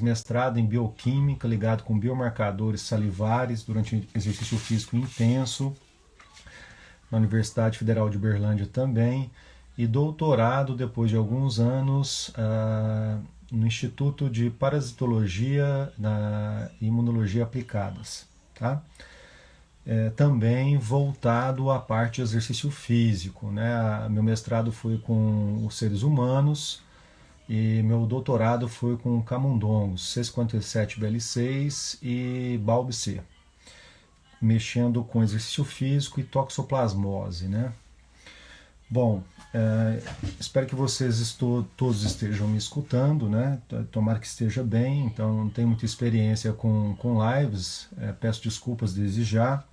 mestrado em bioquímica ligado com biomarcadores salivares durante exercício físico intenso, na Universidade Federal de Uberlândia também, e doutorado depois de alguns anos no Instituto de Parasitologia e Imunologia Aplicadas, tá? Também voltado à parte de exercício físico, né? Meu mestrado foi com os seres humanos e meu doutorado foi com camundongos, C57BL6 e BALB-C, mexendo com exercício físico e toxoplasmose, né? Bom, espero que vocês todos estejam me escutando, né? Tomara que esteja bem. Então, não tenho muita experiência com lives, peço desculpas desde já.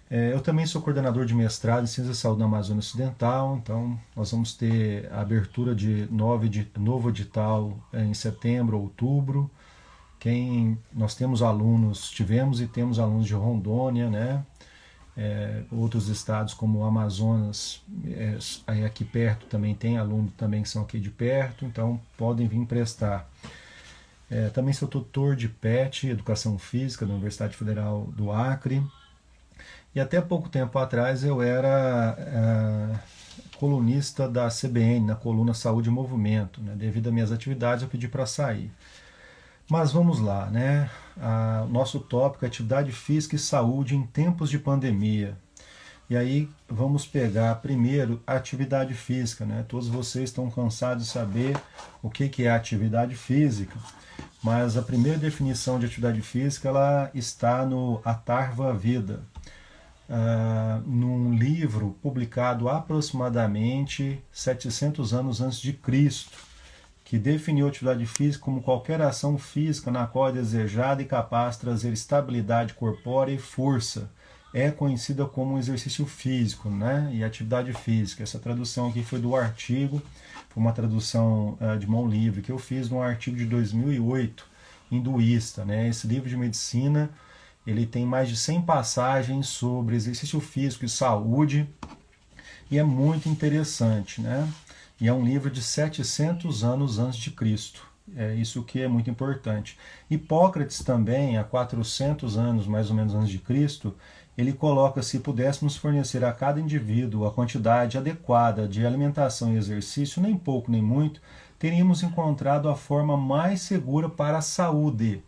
Eu também sou coordenador de mestrado em Ciência da Saúde na Amazônia Ocidental, então nós vamos ter a abertura de novo edital em setembro, outubro. Nós tivemos e temos alunos de Rondônia, né? Outros estados como o Amazonas, aí aqui perto também tem alunos também que são aqui de perto, então podem vir prestar. Também sou tutor de PET, Educação Física, da Universidade Federal do Acre. E até pouco tempo atrás eu era colunista da CBN, na coluna Saúde e Movimento, né? Devido às minhas atividades eu pedi para sair. Mas vamos lá, né? O nosso tópico é atividade física e saúde em tempos de pandemia. E aí vamos pegar primeiro a atividade física, né? Todos vocês estão cansados de saber o que é atividade física, mas a primeira definição de atividade física ela está no Atharva Veda, num livro publicado aproximadamente 700 anos antes de Cristo, que definiu a atividade física como qualquer ação física na qual é desejada e capaz de trazer estabilidade corpórea e força. É conhecida como um exercício físico, né? E atividade física. Essa tradução aqui foi do artigo, foi uma tradução de mão livre que eu fiz num artigo de 2008, hinduísta, né? Esse livro de medicina ele tem mais de 100 passagens sobre exercício físico e saúde e é muito interessante, né? E é um livro de 700 anos antes de Cristo. Isso que é muito importante. Hipócrates também, há 400 anos mais ou menos antes de Cristo, ele coloca: se pudéssemos fornecer a cada indivíduo a quantidade adequada de alimentação e exercício, nem pouco nem muito, teríamos encontrado a forma mais segura para a saúde,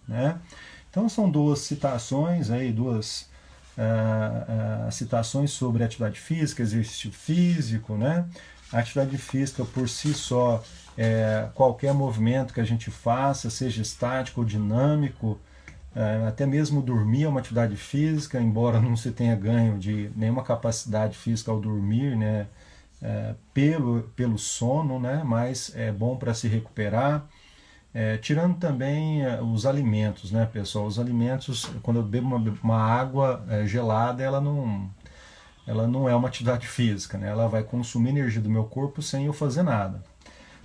né? Então são duas citações, citações sobre atividade física, exercício físico, né? A atividade física por si só, qualquer movimento que a gente faça, seja estático ou dinâmico, até mesmo dormir é uma atividade física, embora não se tenha ganho de nenhuma capacidade física ao dormir, né? Pelo sono, né? Mas é bom para se recuperar. Tirando também os alimentos, né, pessoal? Os alimentos, quando eu bebo uma água gelada, ela não é uma atividade física, né? Ela vai consumir energia do meu corpo sem eu fazer nada.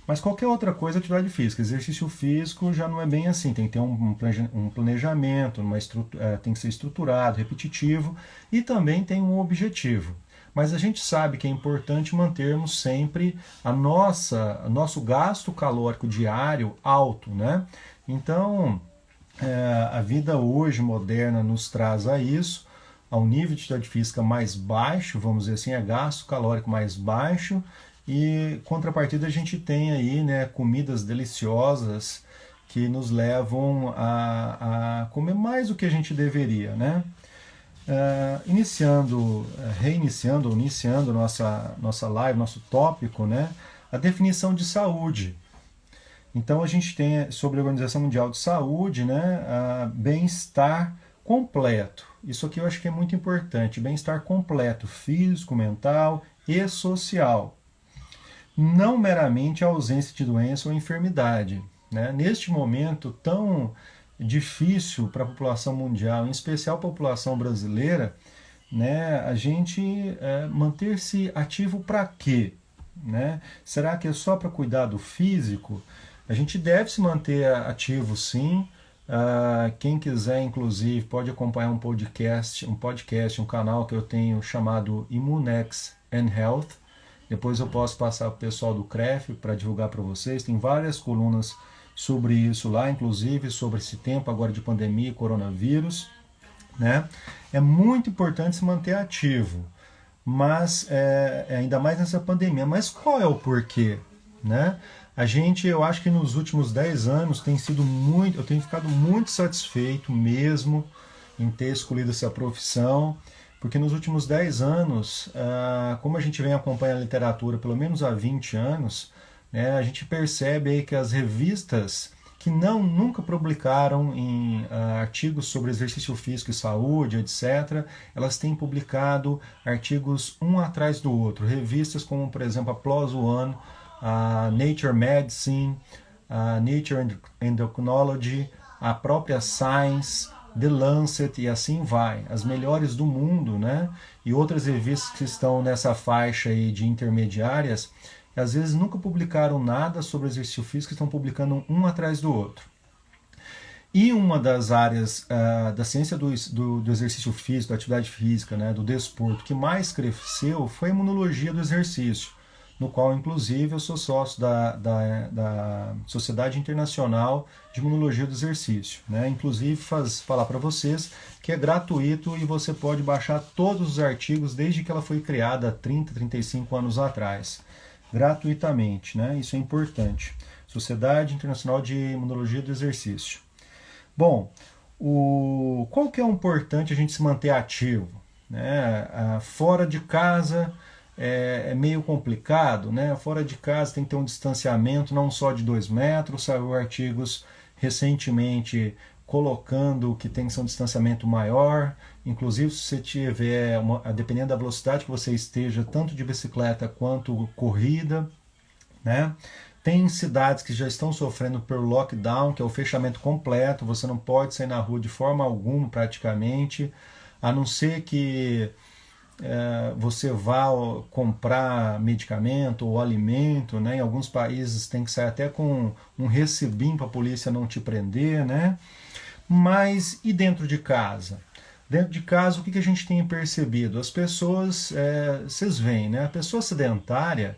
Mas qualquer outra coisa é atividade física. Exercício físico já não é bem assim, tem que ter um planejamento, tem que ser estruturado, repetitivo e também tem um objetivo. Mas a gente sabe que é importante mantermos sempre nosso gasto calórico diário alto, né? Então, a vida hoje moderna nos traz a isso, a um nível de atividade física mais baixo, vamos dizer assim, gasto calórico mais baixo, e contrapartida a gente tem aí, né, comidas deliciosas que nos levam a comer mais do que a gente deveria, né? Iniciando nossa live, nosso tópico, né, a definição de saúde. Então a gente tem sobre a Organização Mundial de Saúde, né, bem-estar completo. Isso aqui eu acho que é muito importante, bem-estar completo, físico, mental e social. Não meramente a ausência de doença ou enfermidade, né? Neste momento tão difícil para a população mundial, em especial a população brasileira, né, a gente manter-se ativo para quê? Né? Será que é só para cuidar do físico? A gente deve se manter ativo, sim. Quem quiser, inclusive, pode acompanhar um podcast, um canal que eu tenho chamado Immunex and Health. Depois eu posso passar para o pessoal do CREF para divulgar para vocês. Tem várias colunas sobre isso lá, inclusive sobre esse tempo agora de pandemia e coronavírus, né? É muito importante se manter ativo, mas ainda mais nessa pandemia. Mas qual é o porquê, né? Eu acho que nos últimos 10 anos eu tenho ficado muito satisfeito mesmo em ter escolhido essa profissão, porque nos últimos 10 anos, como a gente vem acompanhando a literatura pelo menos há 20 anos, né, a gente percebe aí que as revistas que nunca publicaram em artigos sobre exercício físico e saúde, etc., elas têm publicado artigos um atrás do outro. Revistas como, por exemplo, a PLOS ONE, a Nature Medicine, a Nature Endocrinology, a própria Science, The Lancet e assim vai. As melhores do mundo, né? E outras revistas que estão nessa faixa aí de intermediárias, às vezes nunca publicaram nada sobre exercício físico, estão publicando um atrás do outro. E uma das áreas da ciência do exercício físico, da atividade física, né, do desporto, que mais cresceu foi a imunologia do exercício, no qual, inclusive, eu sou sócio da Sociedade Internacional de Imunologia do Exercício, né? Inclusive, falar para vocês que é gratuito e você pode baixar todos os artigos desde que ela foi criada há 30, 35 anos atrás, gratuitamente, né? Isso é importante. Sociedade Internacional de Imunologia do Exercício. Bom, qual que é o importante a gente se manter ativo, né? Fora de casa é meio complicado, né? Fora de casa tem que ter um distanciamento não só de 2 metros, saiu artigos recentemente colocando que tem que ser um distanciamento maior, inclusive se você tiver, dependendo da velocidade que você esteja, tanto de bicicleta quanto corrida, né? Tem cidades que já estão sofrendo por lockdown, que é o fechamento completo, você não pode sair na rua de forma alguma praticamente, a não ser que você vá comprar medicamento ou alimento, né? Em alguns países tem que sair até com um recibinho para a polícia não te prender, né? Mas e dentro de casa? Dentro de casa, o que a gente tem percebido? As pessoas, vocês veem, né? A pessoa sedentária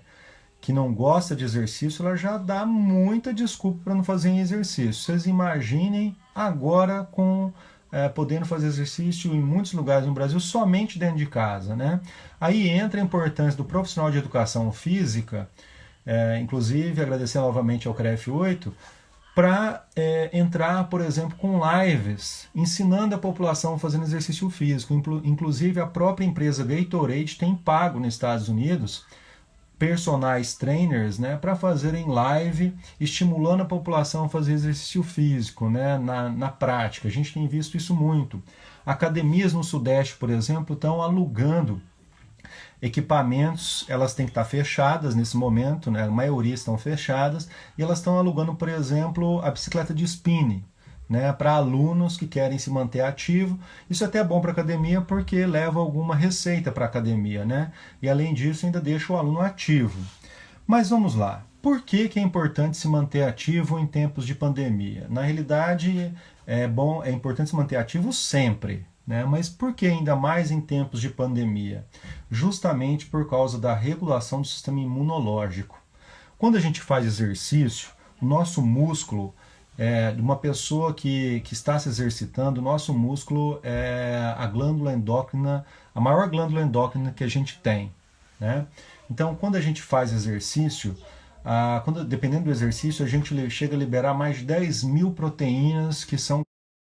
que não gosta de exercício, ela já dá muita desculpa para não fazer exercício. Vocês imaginem agora podendo fazer exercício em muitos lugares no Brasil, somente dentro de casa, né? Aí entra a importância do profissional de educação física, inclusive agradecer novamente ao CREF 8, para entrar, por exemplo, com lives, ensinando a população fazendo exercício físico. Inclusive a própria empresa Gatorade tem pago nos Estados Unidos personagens trainers, né, para fazerem live, estimulando a população a fazer exercício físico, né, na prática. A gente tem visto isso muito. Academias no Sudeste, por exemplo, estão alugando equipamentos, elas têm que estar fechadas nesse momento, né, a maioria estão fechadas, e elas estão alugando, por exemplo, a bicicleta de spinning, né, para alunos que querem se manter ativo. Isso é até bom para a academia porque leva alguma receita para a academia, né? E além disso ainda deixa o aluno ativo. Mas vamos lá. Por que é importante se manter ativo em tempos de pandemia? Na realidade, é importante se manter ativo sempre, né? Mas por que ainda mais em tempos de pandemia? Justamente por causa da regulação do sistema imunológico. Quando a gente faz exercício, o nosso músculo de uma pessoa que está se exercitando, o nosso músculo é a glândula endócrina, a maior glândula endócrina que a gente tem, né? Então, quando a gente faz exercício, dependendo do exercício, a gente chega a liberar mais de 10.000 proteínas que são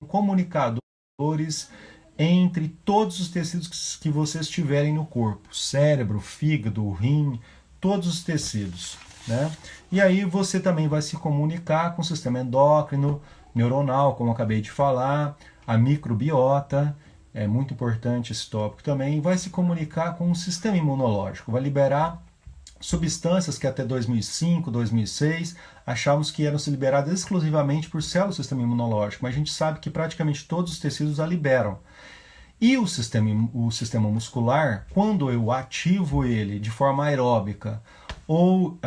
comunicadores entre todos os tecidos que vocês tiverem no corpo, cérebro, fígado, rim, todos os tecidos, né? E aí você também vai se comunicar com o sistema endócrino, neuronal, como eu acabei de falar, a microbiota, é muito importante esse tópico também, vai se comunicar com o sistema imunológico, vai liberar substâncias que até 2005, 2006, achávamos que eram liberadas exclusivamente por células do sistema imunológico, mas a gente sabe que praticamente todos os tecidos a liberam. E o sistema muscular, quando eu ativo ele de forma aeróbica ou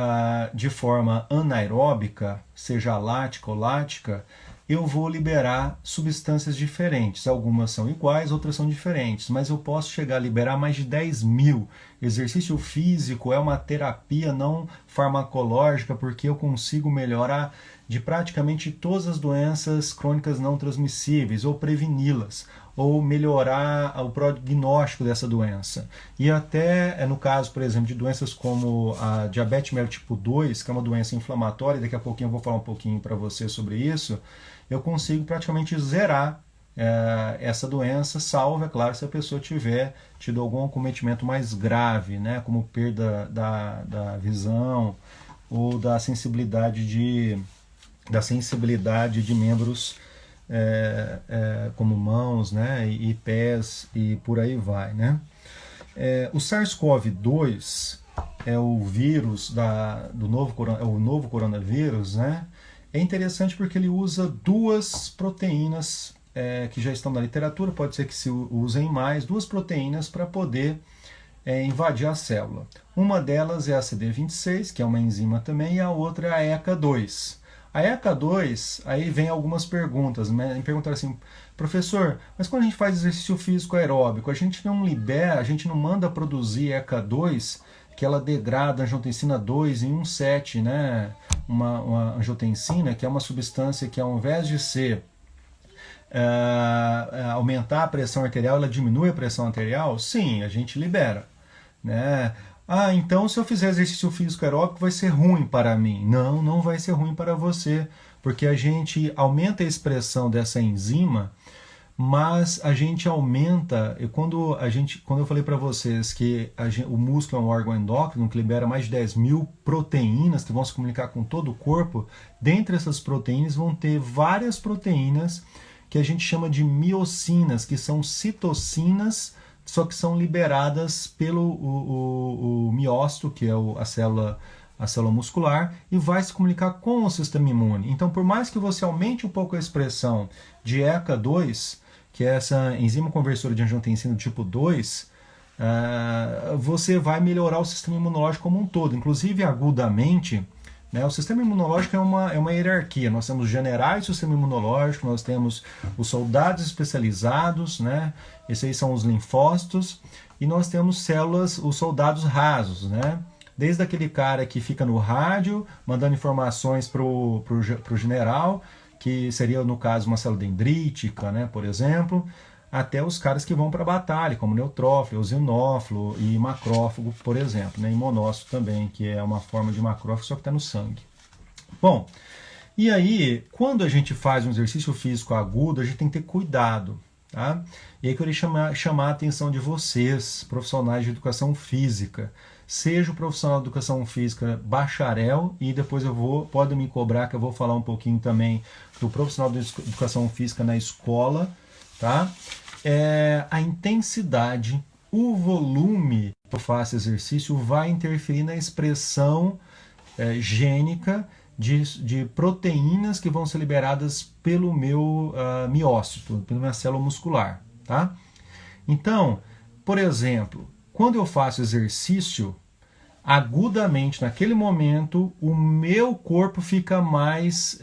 de forma anaeróbica, seja lática ou lática, eu vou liberar substâncias diferentes. Algumas são iguais, outras são diferentes, mas eu posso chegar a liberar mais de 10 mil. Exercício físico é uma terapia não farmacológica, porque eu consigo melhorar de praticamente todas as doenças crônicas não transmissíveis, ou preveni-las, ou melhorar o prognóstico dessa doença. E até no caso, por exemplo, de doenças como a diabetes mellitus tipo 2, que é uma doença inflamatória, daqui a pouquinho eu vou falar um pouquinho para você sobre isso, eu consigo praticamente zerar essa doença, salvo, é claro, se a pessoa tiver tido algum acometimento mais grave, né, como perda da visão ou da sensibilidade de membros como mãos, né, e pés e por aí vai, né? O SARS-CoV-2 é o vírus do novo coronavírus, né? É interessante porque ele usa duas proteínas que já estão na literatura, pode ser que se usem mais, duas proteínas para poder invadir a célula. Uma delas é a CD26, que é uma enzima também, e a outra é a ECA2. A ECA2, aí vem algumas perguntas, né? Me perguntaram assim, professor, mas quando a gente faz exercício físico aeróbico, a gente não libera, a gente não manda produzir ECA2, que ela degrada a angiotensina 2 em 1,7, né? Uma angiotensina, que é uma substância que ao invés de ser aumentar a pressão arterial, ela diminui a pressão arterial? Sim, a gente libera, né? Então se eu fizer exercício físico aeróbico vai ser ruim para mim. Não, não vai ser ruim para você, porque a gente aumenta a expressão dessa enzima, mas a gente aumenta, quando eu falei para vocês que o músculo é um órgão endócrino que libera mais de 10 mil proteínas que vão se comunicar com todo o corpo, dentre essas proteínas vão ter várias proteínas que a gente chama de miocinas, que são citocinas, só que são liberadas pelo o miócito, que é a célula muscular, e vai se comunicar com o sistema imune. Então, por mais que você aumente um pouco a expressão de ECA2, que é essa enzima conversora de angiotensina do tipo 2, você vai melhorar o sistema imunológico como um todo, inclusive agudamente. O sistema imunológico é uma hierarquia. Nós temos generais do sistema imunológico, nós temos os soldados especializados, né? Esses aí são os linfócitos, e nós temos células, os soldados rasos, né? Desde aquele cara que fica no rádio, mandando informações para o general, que seria, no caso, uma célula dendrítica, né, por exemplo, até os caras que vão para a batalha, como neutrófilo, eosinófilo e macrófago, por exemplo, né? E monócito também, que é uma forma de macrófago, só que está no sangue. Bom, e aí, quando a gente faz um exercício físico agudo, a gente tem que ter cuidado, tá? E aí eu queria chamar a atenção de vocês, profissionais de educação física. Seja o profissional de educação física bacharel, e depois podem me cobrar que eu vou falar um pouquinho também do profissional de educação física na escola, tá? A intensidade, o volume que eu faço exercício vai interferir na expressão gênica de proteínas que vão ser liberadas pelo meu miócito, pela minha célula muscular, tá? Então, por exemplo, quando eu faço exercício, agudamente, naquele momento, o meu corpo fica mais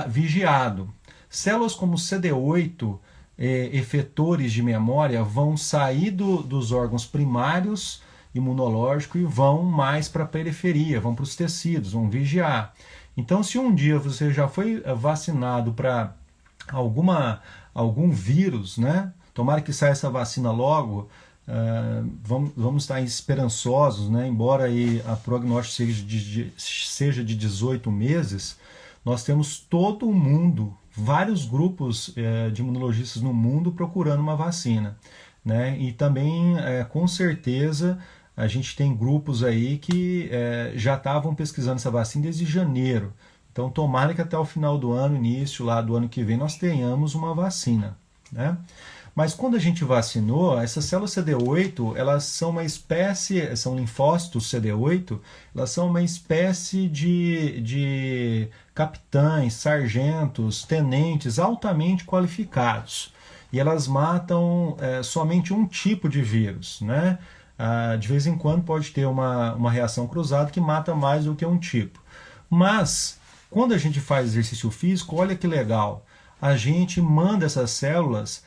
vigiado. Células como CD8, efetores de memória, vão sair dos órgãos primários imunológicos e vão mais para a periferia, vão para os tecidos, vão vigiar. Então, se um dia você já foi vacinado para algum vírus, né? Tomara que saia essa vacina logo. Vamos estar esperançosos, né? Embora aí a prognóstico seja de 18 meses, nós temos todo o mundo, vários grupos de imunologistas no mundo procurando uma vacina, né? E também, com certeza, a gente tem grupos aí que já estavam pesquisando essa vacina desde janeiro. Então, tomara que até o final do ano, início lá do ano que vem, nós tenhamos uma vacina, né? Mas quando a gente vacinou, essas células CD8, elas são uma espécie, são linfócitos CD8, elas são uma espécie de capitães, sargentos, tenentes altamente qualificados. E elas matam somente um tipo de vírus, né? De vez em quando pode ter uma reação cruzada que mata mais do que um tipo. Mas, quando a gente faz exercício físico, olha que legal. a gente manda essas células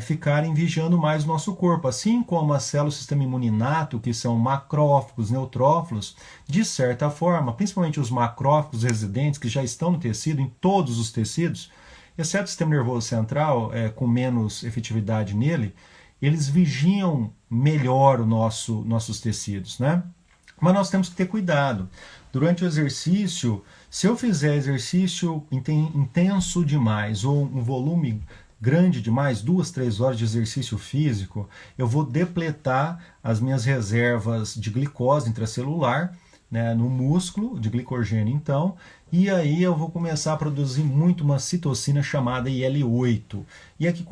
ficarem vigiando mais o nosso corpo, assim como as células do sistema imune inato, que são macrófagos, neutrófilos, de certa forma, principalmente os macrófagos residentes, que já estão no tecido, em todos os tecidos, exceto o sistema nervoso central, com menos efetividade nele, eles vigiam melhor nossos tecidos, né? Mas nós temos que ter cuidado. Durante o exercício, se eu fizer exercício intenso demais ou um volume grande demais, 2, 3 horas de exercício físico, eu vou depletar as minhas reservas de glicose intracelular, né, no músculo, de glicogênio então, e aí eu vou começar a produzir muito uma citocina chamada IL-8. E aqui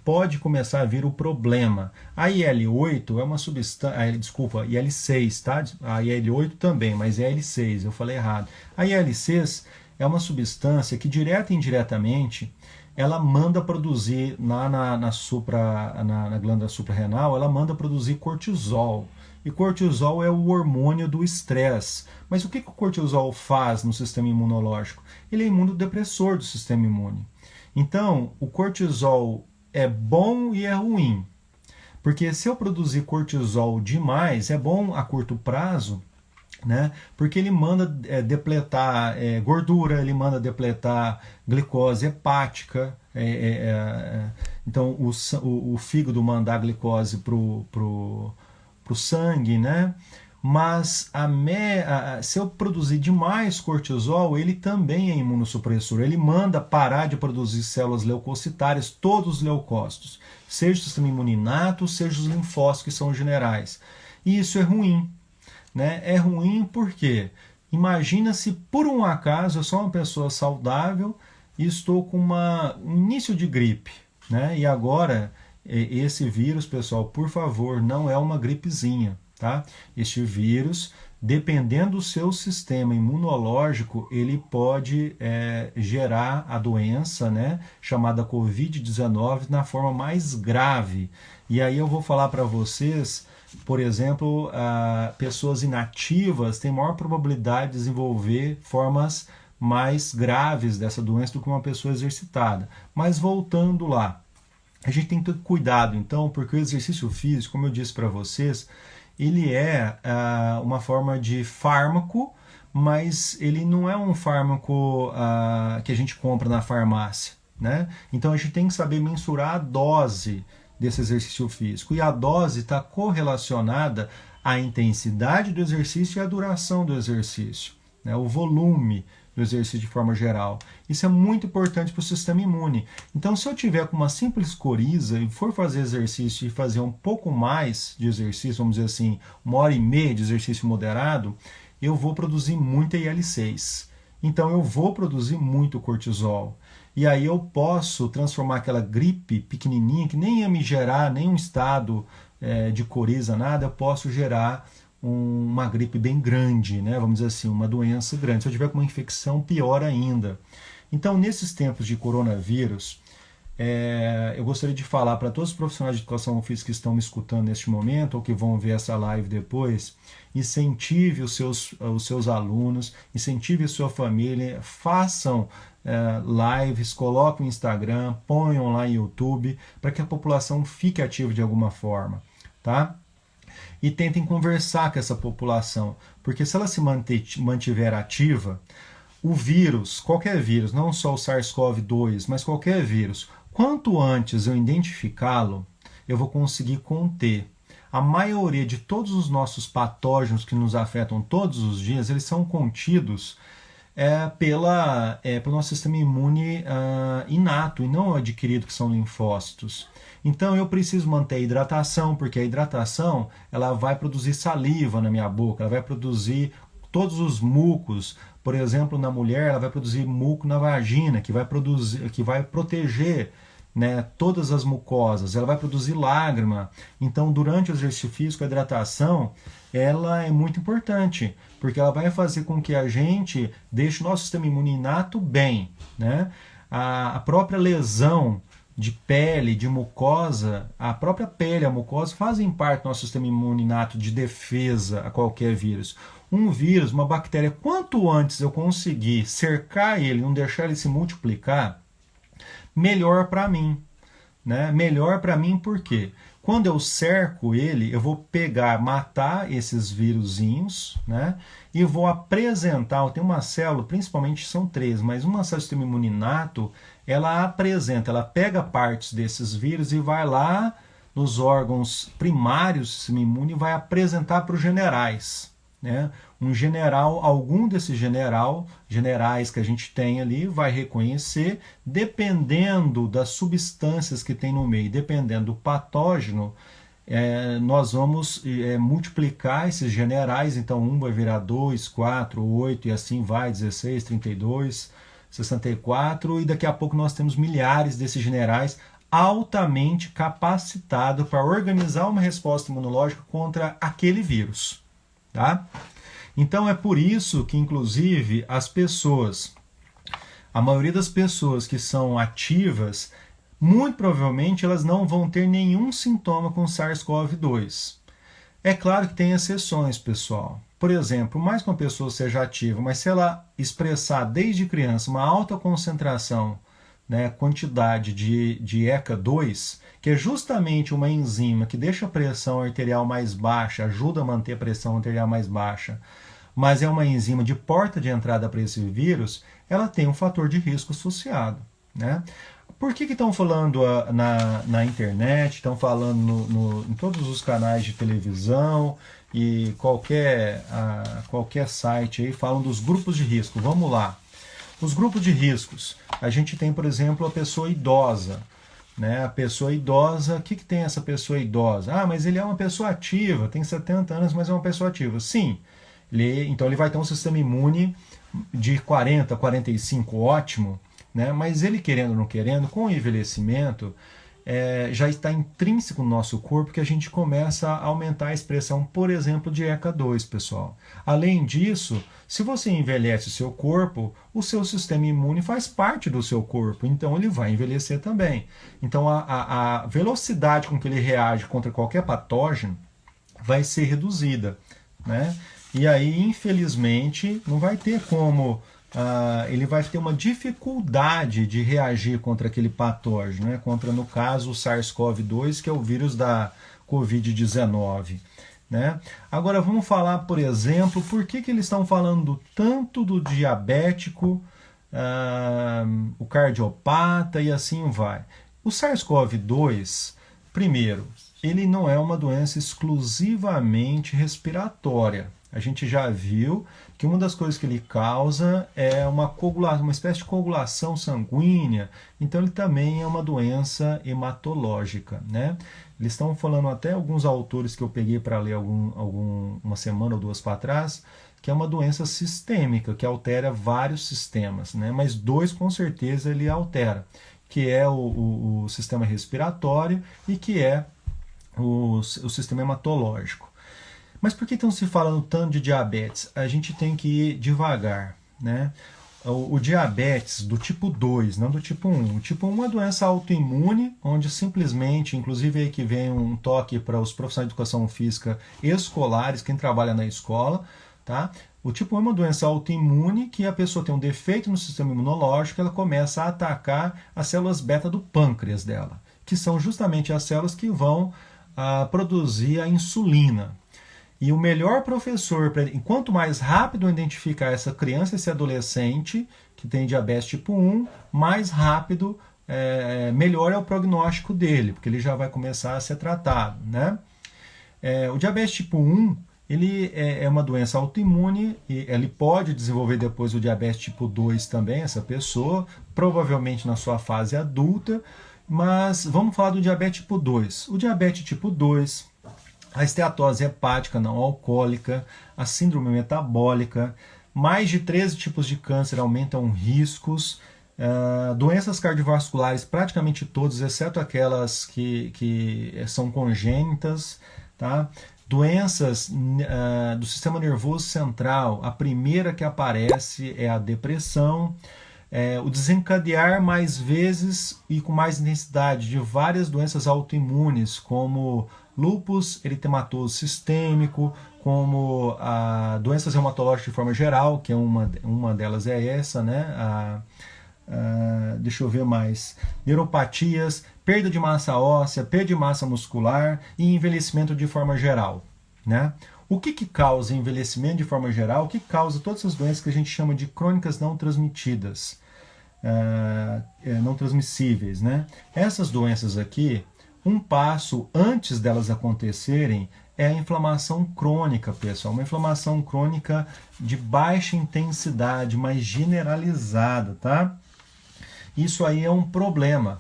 pode começar a vir o problema. A IL-8 é uma substância, desculpa, IL-6, tá? A IL-8 também, mas é IL-6, eu falei errado. A IL-6 é uma substância que direta e indiretamente ela manda produzir na glândula suprarrenal, ela manda produzir cortisol. E cortisol é o hormônio do estresse. Mas o que o cortisol faz no sistema imunológico? Ele é imunodepressor do sistema imune. Então, o cortisol é bom e é ruim. Porque se eu produzir cortisol demais, é bom a curto prazo, né? Porque ele manda depletar gordura, ele manda depletar glicose hepática. Então, o fígado manda a glicose pro sangue, né? Mas se eu produzir demais cortisol, ele também é imunossupressor. Ele manda parar de produzir células leucocitárias, todos os leucócitos, seja o sistema imune inato, seja os linfócitos, que são generais. E isso é ruim. Né? É ruim porque imagina se por um acaso eu sou uma pessoa saudável e estou com um início de gripe, né? E agora esse vírus, pessoal, por favor, não é uma gripezinha, tá? Este vírus, dependendo do seu sistema imunológico, ele pode gerar a doença, né, chamada Covid-19 na forma mais grave. E aí eu vou falar para vocês, por exemplo, pessoas inativas têm maior probabilidade de desenvolver formas mais graves dessa doença do que uma pessoa exercitada. Mas voltando lá, a gente tem que ter cuidado, então, porque o exercício físico, como eu disse para vocês, ele é uma forma de fármaco, mas ele não é um fármaco que a gente compra na farmácia, né? Então a gente tem que saber mensurar a dose desse exercício físico. E a dose está correlacionada à intensidade do exercício e à duração do exercício, né? O volume do exercício de forma geral. Isso é muito importante para o sistema imune. Então, se eu tiver com uma simples coriza e for fazer exercício e fazer um pouco mais de exercício, vamos dizer assim, 1h30 de exercício moderado, eu vou produzir muita IL-6. Então, eu vou produzir muito cortisol. E aí eu posso transformar aquela gripe pequenininha, que nem ia me gerar nenhum estado de coriza, nada, eu posso gerar uma gripe bem grande, né? Vamos dizer assim, uma doença grande. Se eu tiver com uma infecção, pior ainda. Então, nesses tempos de coronavírus, eu gostaria de falar para todos os profissionais de educação física que estão me escutando neste momento ou que vão ver essa live depois, incentive os seus alunos, incentive a sua família, façam lives, coloquem no Instagram, ponham lá no YouTube, para que a população fique ativa de alguma forma, tá? E tentem conversar com essa população, porque se ela se mantiver ativa, o vírus, qualquer vírus, não só o SARS-CoV-2, mas qualquer vírus, quanto antes eu identificá-lo, eu vou conseguir conter. A maioria de todos os nossos patógenos que nos afetam todos os dias, eles são contidos pelo nosso sistema imune inato e não adquirido, que são linfócitos. Então eu preciso manter a hidratação, porque a hidratação ela vai produzir saliva na minha boca, ela vai produzir todos os mucos. Por exemplo, na mulher, ela vai produzir muco na vagina, que vai proteger, né, todas as mucosas, ela vai produzir lágrima. Então, durante o exercício físico, a hidratação ela é muito importante, porque ela vai fazer com que a gente deixe o nosso sistema imune inato bem, né? A própria lesão de pele, de mucosa, a própria pele e a mucosa fazem parte do nosso sistema imune inato de defesa a qualquer vírus. Um vírus, uma bactéria, quanto antes eu conseguir cercar ele, não deixar ele se multiplicar, melhor para mim, né? Melhor para mim por quê? Quando eu cerco ele, eu vou pegar, matar esses vírusinhos, né? E vou apresentar, eu tenho uma célula, principalmente são 3, mas uma célula do sistema imune inato, ela apresenta, ela pega partes desses vírus e vai lá nos órgãos primários do sistema imune e vai apresentar para os generais, né? Um general, algum desses generais que a gente tem ali, vai reconhecer, dependendo das substâncias que tem no meio, dependendo do patógeno, nós vamos multiplicar esses generais, então um vai virar 2, 4, 8 e assim vai, 16, 32, 64, e daqui a pouco nós temos milhares desses generais altamente capacitados para organizar uma resposta imunológica contra aquele vírus, tá? Então é por isso que, inclusive, a maioria das pessoas que são ativas, muito provavelmente elas não vão ter nenhum sintoma com SARS-CoV-2. É claro que tem exceções, pessoal. Por exemplo, mais que uma pessoa seja ativa, mas se ela expressar desde criança uma alta concentração, né, quantidade de ECA2, que é justamente uma enzima que deixa a pressão arterial mais baixa, ajuda a manter a pressão arterial mais baixa, mas é uma enzima de porta de entrada para esse vírus, ela tem um fator de risco associado, né? Por que estão falando na internet, estão falando em todos os canais de televisão e qualquer site aí falam dos grupos de risco? Vamos lá. Os grupos de riscos. A gente tem, por exemplo, a pessoa idosa. Né? A pessoa idosa, o que tem essa pessoa idosa? Ah, mas ele é uma pessoa ativa, tem 70 anos, mas é uma pessoa ativa. Sim, então ele vai ter um sistema imune de 40, 45, ótimo, né? Mas ele querendo ou não querendo, com o envelhecimento, já está intrínseco no nosso corpo que a gente começa a aumentar a expressão, por exemplo, de ECA2, pessoal. Além disso, se você envelhece o seu corpo, o seu sistema imune faz parte do seu corpo, então ele vai envelhecer também. Então a velocidade com que ele reage contra qualquer patógeno vai ser reduzida, né? E aí, infelizmente, não vai ter como... ele vai ter uma dificuldade de reagir contra aquele patógeno, né? Contra, no caso, o SARS-CoV-2, que é o vírus da Covid-19. Né? Agora vamos falar, por exemplo, por que eles estão falando tanto do diabético, o cardiopata e assim vai. O SARS-CoV-2, primeiro, ele não é uma doença exclusivamente respiratória. A gente já viu que uma das coisas que ele causa é uma espécie de coagulação sanguínea, então ele também é uma doença hematológica, né? Eles estão falando até alguns autores que eu peguei para ler uma semana ou duas para trás, que é uma doença sistêmica, que altera vários sistemas, né? Mas 2 com certeza ele altera, que é o sistema respiratório e que é o sistema hematológico. Mas por que estão se falando tanto de diabetes? A gente tem que ir devagar, né? O diabetes do tipo 2, não do tipo 1. O tipo 1 é uma doença autoimune, onde simplesmente, inclusive aí que vem um toque para os profissionais de educação física escolares, quem trabalha na escola, tá? O tipo 1 é uma doença autoimune que a pessoa tem um defeito no sistema imunológico, ela começa a atacar as células beta do pâncreas dela, que são justamente as células que vão produzir a insulina. E o melhor professor, quanto mais rápido identificar essa criança, esse adolescente que tem diabetes tipo 1, mais rápido, melhor é o prognóstico dele, porque ele já vai começar a ser tratado, né? O diabetes tipo 1, ele é uma doença autoimune, e ele pode desenvolver depois o diabetes tipo 2 também, essa pessoa, provavelmente na sua fase adulta, mas vamos falar do diabetes tipo 2. O diabetes tipo 2, a esteatose hepática não alcoólica, a síndrome metabólica, mais de 13 tipos de câncer aumentam riscos, doenças cardiovasculares praticamente todas, exceto aquelas que são congênitas, tá? Doenças do sistema nervoso central, a primeira que aparece é a depressão, o desencadear mais vezes e com mais intensidade de várias doenças autoimunes, como lúpus eritematoso sistêmico, como doenças reumatológicas de forma geral, que uma delas é essa, né? deixa eu ver mais, neuropatias, perda de massa óssea, perda de massa muscular e envelhecimento de forma geral, né? O que causa envelhecimento de forma geral? O que causa todas essas doenças que a gente chama de crônicas não transmitidas, não transmissíveis, né? Essas doenças aqui, um passo antes delas acontecerem é a inflamação crônica, pessoal. Uma inflamação crônica de baixa intensidade, mas generalizada, tá? Isso aí é um problema,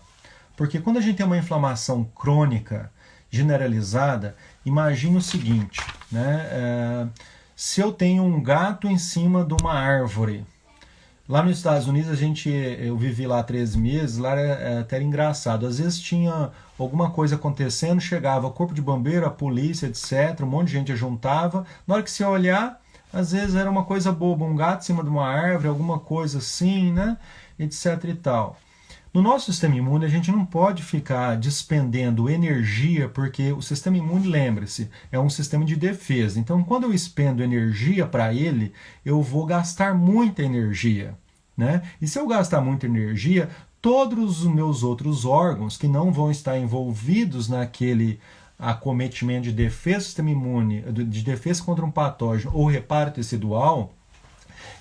porque quando a gente tem uma inflamação crônica generalizada, imagine o seguinte, né? Se eu tenho um gato em cima de uma árvore, lá nos Estados Unidos eu vivi lá 13 meses, lá até era engraçado, às vezes tinha alguma coisa acontecendo, chegava corpo de bombeiro, a polícia, etc, um monte de gente juntava, na hora que você olhar, às vezes era uma coisa boba, um gato em cima de uma árvore, alguma coisa assim, né, etc e tal. No nosso sistema imune, a gente não pode ficar despendendo energia, porque o sistema imune, lembre-se, é um sistema de defesa. Então, quando eu expendo energia para ele, eu vou gastar muita energia, né? E se eu gastar muita energia, todos os meus outros órgãos que não vão estar envolvidos naquele acometimento de defesa do sistema imune, de defesa contra um patógeno ou reparo tecidual,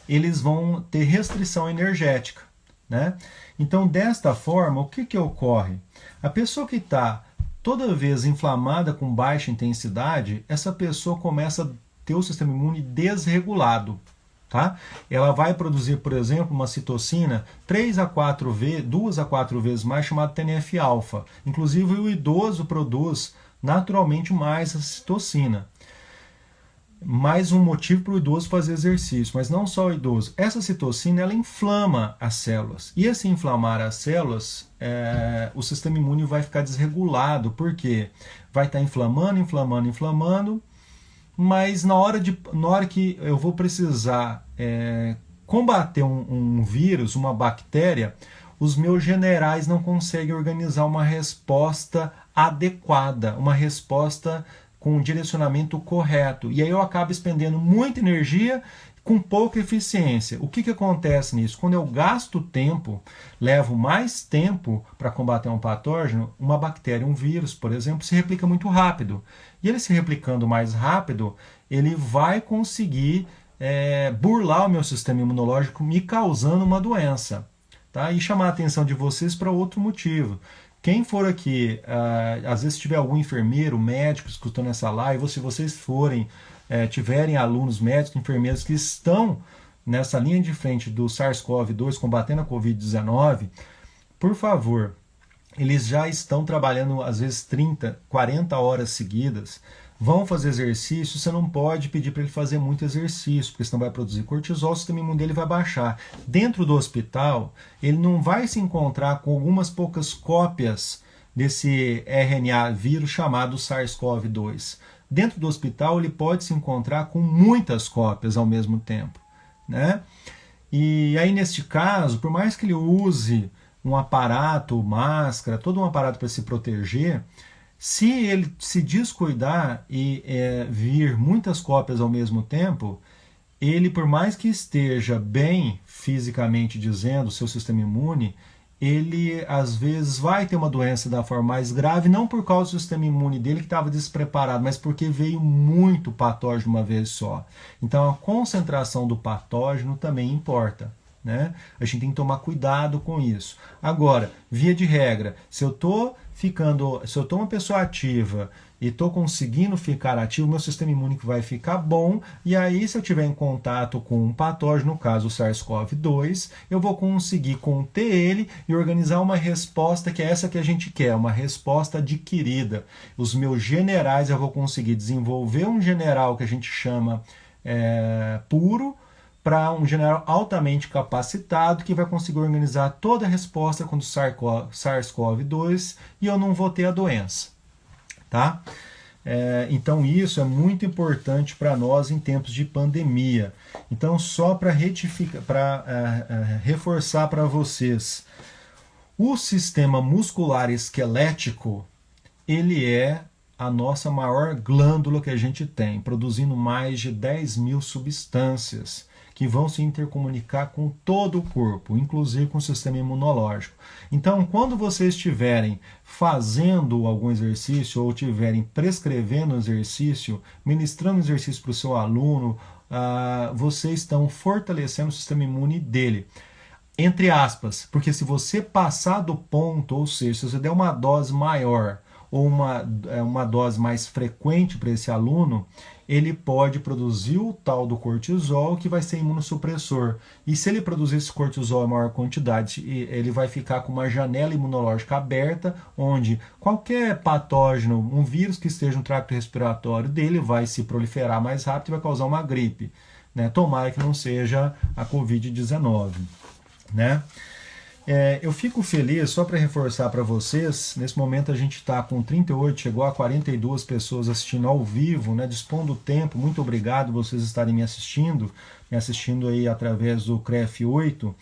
eles vão ter restrição energética, né? Então, desta forma, o que ocorre? A pessoa que está toda vez inflamada com baixa intensidade, essa pessoa começa a ter o sistema imune desregulado. Tá? Ela vai produzir, por exemplo, uma citocina 2 a 4 vezes mais, chamada TNF-alfa. Inclusive, o idoso produz naturalmente mais a citocina. Mais um motivo para o idoso fazer exercício, mas não só o idoso. Essa citocina, ela inflama as células. E se inflamar as células, o sistema imune vai ficar desregulado, porque vai estar inflamando, mas na hora que eu vou precisar combater um vírus, uma bactéria, os meus generais não conseguem organizar uma resposta adequada, uma resposta com o direcionamento correto. E aí eu acabo expendendo muita energia com pouca eficiência. O que acontece nisso? Quando eu gasto tempo, levo mais tempo para combater um patógeno, uma bactéria, um vírus, por exemplo, se replica muito rápido. E ele se replicando mais rápido, ele vai conseguir burlar o meu sistema imunológico, me causando uma doença. Tá? E chamar a atenção de vocês para outro motivo. Quem for aqui, às vezes tiver algum enfermeiro, médico escutando essa live, ou se vocês tiverem alunos médicos, enfermeiros que estão nessa linha de frente do SARS-CoV-2, combatendo a Covid-19, por favor, eles já estão trabalhando às vezes 30, 40 horas seguidas, vão fazer exercício, você não pode pedir para ele fazer muito exercício, porque senão vai produzir cortisol, o sistema imune dele vai baixar. Dentro do hospital, ele não vai se encontrar com algumas poucas cópias desse RNA vírus chamado SARS-CoV-2. Dentro do hospital, ele pode se encontrar com muitas cópias ao mesmo tempo, né? E aí, neste caso, por mais que ele use um aparato, máscara, todo um aparato para se proteger, se ele se descuidar e vir muitas cópias ao mesmo tempo, ele, por mais que esteja bem fisicamente dizendo, o seu sistema imune, ele às vezes vai ter uma doença da forma mais grave, não por causa do sistema imune dele que estava despreparado, mas porque veio muito patógeno uma vez só. Então a concentração do patógeno também importa, né? A gente tem que tomar cuidado com isso. Agora, via de regra, se eu estou uma pessoa ativa e estou conseguindo ficar ativo, meu sistema imune vai ficar bom, e aí se eu tiver em contato com um patógeno, no caso o SARS-CoV-2, eu vou conseguir conter ele e organizar uma resposta que é essa que a gente quer, uma resposta adquirida. Os meus generais, eu vou conseguir desenvolver um general que a gente chama puro, para um general altamente capacitado que vai conseguir organizar toda a resposta contra o SARS-CoV-2 e eu não vou ter a doença. Tá? Então isso é muito importante para nós em tempos de pandemia. Então só para reforçar para vocês, o sistema muscular esquelético, ele é a nossa maior glândula que a gente tem, produzindo mais de 10 mil substâncias que vão se intercomunicar com todo o corpo, inclusive com o sistema imunológico. Então, quando vocês estiverem fazendo algum exercício ou estiverem prescrevendo exercício, ministrando exercício para o seu aluno, vocês estão fortalecendo o sistema imune dele. Entre aspas, porque se você passar do ponto, ou seja, se você der uma dose maior ou uma dose mais frequente para esse aluno, ele pode produzir o tal do cortisol, que vai ser imunossupressor. E se ele produzir esse cortisol em maior quantidade, ele vai ficar com uma janela imunológica aberta, onde qualquer patógeno, um vírus que esteja no tracto respiratório dele, vai se proliferar mais rápido e vai causar uma gripe. Né? Tomara que não seja a Covid-19. Né? Eu fico feliz, só para reforçar para vocês, nesse momento a gente está com 38, chegou a 42 pessoas assistindo ao vivo, né, dispondo do tempo, muito obrigado vocês estarem me assistindo aí através do CREF8.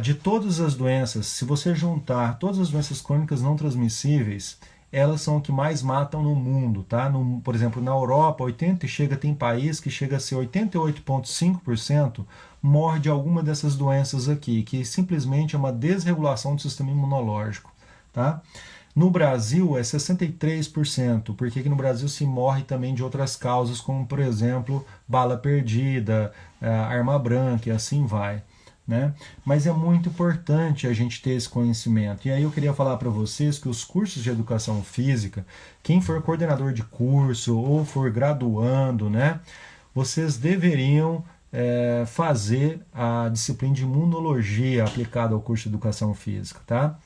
De todas as doenças, se você juntar todas as doenças crônicas não transmissíveis, elas são o que mais matam no mundo, tá? Por exemplo, na Europa, tem país que chega a ser 88,5% morre de alguma dessas doenças aqui, que simplesmente é uma desregulação do sistema imunológico, tá? No Brasil é 63%, porque aqui no Brasil se morre também de outras causas, como por exemplo, bala perdida, arma branca e assim vai. Né? Mas é muito importante a gente ter esse conhecimento. E aí eu queria falar para vocês que os cursos de educação física, quem for coordenador de curso ou for graduando, né, vocês deveriam fazer a disciplina de imunologia aplicada ao curso de educação física. Tá?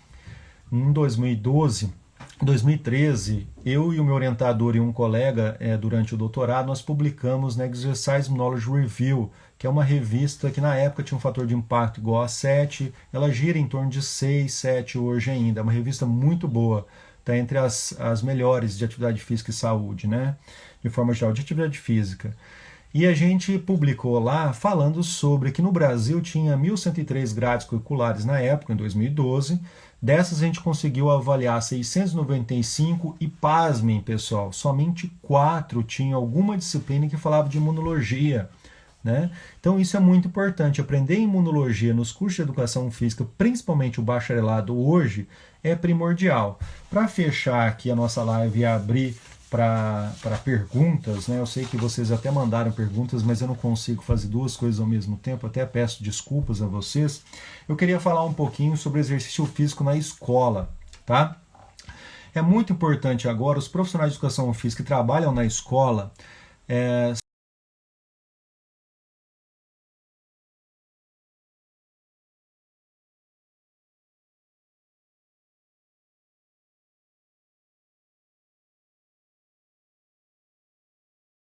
Em 2013, eu e o meu orientador e um colega, durante o doutorado, nós publicamos na Exercise Immunology Review, que é uma revista que na época tinha um fator de impacto igual a 7, ela gira em torno de 6, 7 hoje ainda. É uma revista muito boa, está entre as melhores de atividade física e saúde, né? De forma geral, de atividade física. E a gente publicou lá falando sobre que no Brasil tinha 1.103 grades curriculares na época, em 2012. Dessas a gente conseguiu avaliar 695 e, pasmem pessoal, somente 4 tinham alguma disciplina que falava de imunologia. Né? Então isso é muito importante. Aprender imunologia nos cursos de educação física, principalmente o bacharelado hoje, é primordial. Para fechar aqui a nossa live e abrir para perguntas, né? Eu sei que vocês até mandaram perguntas, mas eu não consigo fazer duas coisas ao mesmo tempo, até peço desculpas a vocês. Eu queria falar um pouquinho sobre exercício físico na escola, tá? É muito importante agora, os profissionais de educação física que trabalham na escola,